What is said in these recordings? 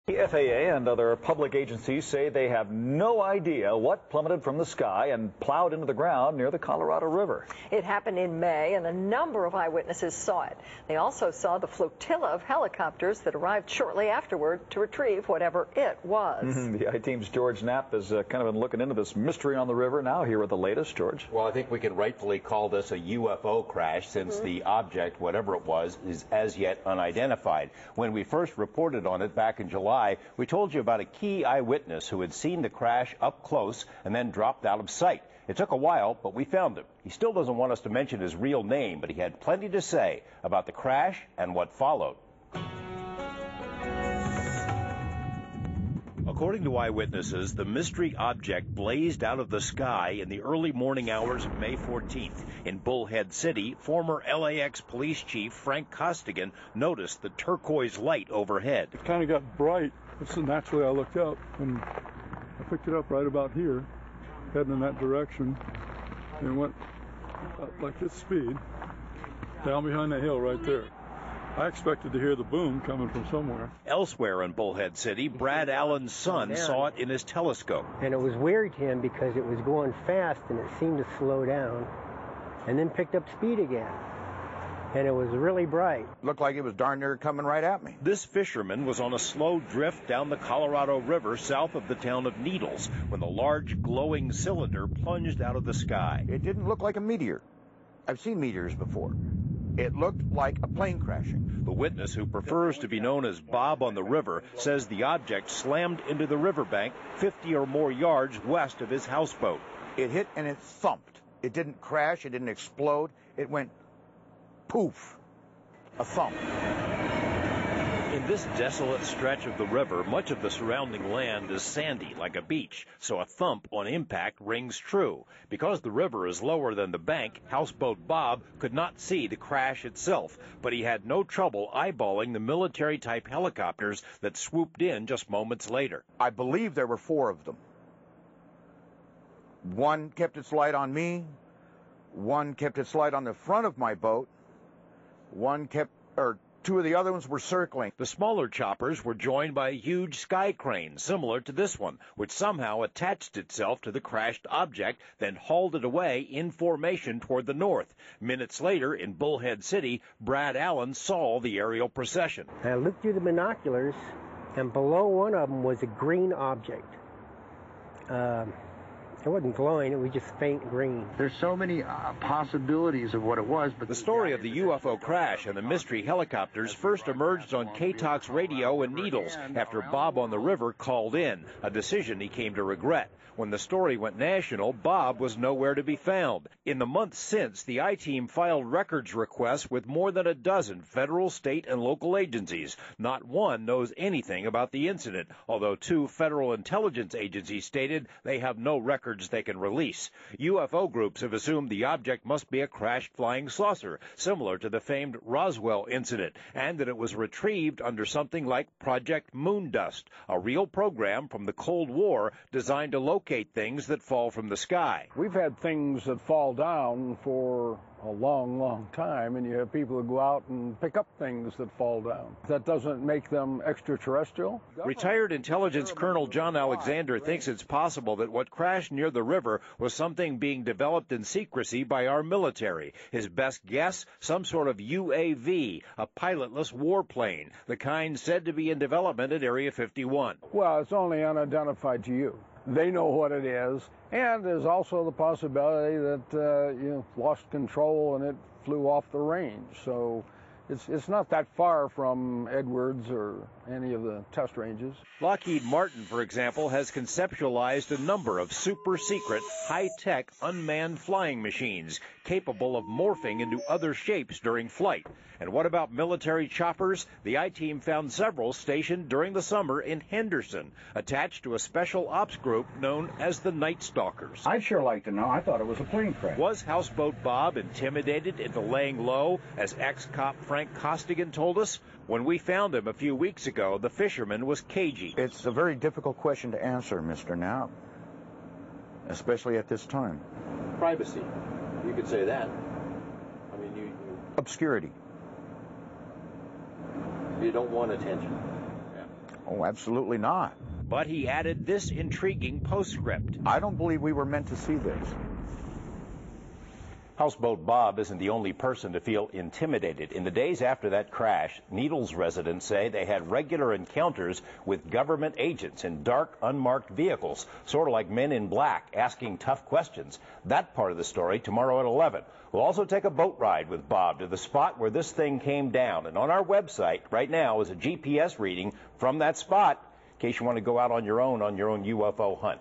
The FAA and other public agencies say they have no idea what plummeted from the sky and plowed into the ground near the Colorado River. It happened in May, and a number of eyewitnesses saw it. They also saw the flotilla of helicopters that arrived shortly afterward to retrieve whatever it was. The I-Team's George Knapp has kind of been looking into this mystery on the river. Now here with the latest. George. Well, I think we can rightfully call this a UFO crash since the object, whatever it was, is as yet unidentified. When we first reported on it back in July, we told you about a key eyewitness who had seen the crash up close and then dropped out of sight. It took a while, but we found him. He still doesn't want us to mention his real name, but he had plenty to say about the crash and what followed. According to eyewitnesses, the mystery object blazed out of the sky in the early morning hours of May 14th. In Bullhead City, former LAX police chief Frank Costigan noticed the turquoise light overhead. It kind of got bright, so naturally I looked up, and I picked it up right about here, heading in that direction, and went up like this speed, down behind the hill right there. I expected to hear the boom coming from somewhere. Elsewhere in Bullhead City, Brad Allen's son saw it in his telescope. And it was weird to him because it was going fast and it seemed to slow down and then picked up speed again. And it was really bright. Looked like it was darn near coming right at me. This fisherman was on a slow drift down the Colorado River south of the town of Needles when the large glowing cylinder plunged out of the sky. It didn't look like a meteor. I've seen meteors before. It looked like a plane crashing. The witness, who prefers to be known as Bob on the river, says the object slammed into the riverbank 50 or more yards west of his houseboat. It hit and it thumped. It didn't crash. It didn't explode. It went poof, a thump. In this desolate stretch of the river, much of the surrounding land is sandy like a beach, so a thump on impact rings true. Because the river is lower than the bank, Houseboat Bob could not see the crash itself, but he had no trouble eyeballing the military-type helicopters that swooped in just moments later. I believe there were 4 of them. One kept its light on me, one kept its light on the front of my boat, two of the other ones were circling. The smaller choppers were joined by a huge sky crane similar to this one, which somehow attached itself to the crashed object, then hauled it away in formation toward the north. Minutes later, in Bullhead City, Brad Allen saw the aerial procession. I looked through the binoculars, and below one of them was a green object. It wasn't glowing, it was just faint green. There's so many possibilities of what it was. But the story of the UFO crash and the mystery helicopters first emerged on K-Talk's radio in Needles after Bob on the river called in, a decision he came to regret. When the story went national, Bob was nowhere to be found. In the months since, the I-Team filed records requests with more than a dozen federal, state, and local agencies. Not one knows anything about the incident, although 2 federal intelligence agencies stated they have no records they can release. UFO groups have assumed the object must be a crashed flying saucer, similar to the famed Roswell incident, and that it was retrieved under something like Project Moondust, a real program from the Cold War designed to locate things that fall from the sky. We've had things that fall down for a long, long time, and you have people who go out and pick up things that fall down. That doesn't make them extraterrestrial. Retired intelligence Colonel John Alexander thinks it's possible that what crashed near the river was something being developed in secrecy by our military. His best guess, some sort of UAV, a pilotless warplane, the kind said to be in development at Area 51. Well, it's only unidentified to you. They know what it is, and there's also the possibility that lost control and it flew off the range. So it's not that far from Edwards or any of the test ranges. Lockheed Martin, for example, has conceptualized a number of super-secret, high-tech, unmanned flying machines capable of morphing into other shapes during flight. And what about military choppers? The I-Team found several stationed during the summer in Henderson, attached to a special ops group known as the Night Stalkers. I'd sure like to know. I thought it was a plane crash. Was Houseboat Bob intimidated into laying low, as ex-cop Frank Costigan told us? When we found him a few weeks ago, the fisherman was cagey. It's a very difficult question to answer, Mr. Knapp, especially at this time. Privacy. You could say that. I mean, Obscurity. You don't want attention. Yeah. Oh, absolutely not. But he added this intriguing postscript. I don't believe we were meant to see this. Houseboat Bob isn't the only person to feel intimidated. In the days after that crash, Needles residents say they had regular encounters with government agents in dark, unmarked vehicles, sort of like men in black, asking tough questions. That part of the story tomorrow at 11. We'll also take a boat ride with Bob to the spot where this thing came down. And on our website right now is a GPS reading from that spot in case you want to go out on your own UFO hunt.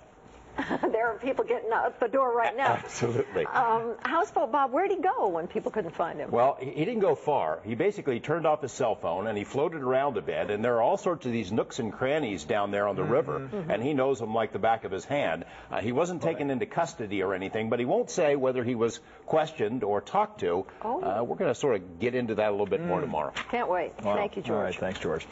There are people getting out the door right now. Absolutely. Houseboat Bob, where'd he go when people couldn't find him? Well, he didn't go far. He basically turned off his cell phone and he floated around a bit. And there are all sorts of these nooks and crannies down there on the river, and he knows them like the back of his hand. He wasn't taken into custody or anything, but he won't say whether he was questioned or talked to. We're going to sort of get into that a little bit more tomorrow. Can't wait. Wow. Thank you, George. All right, thanks, George.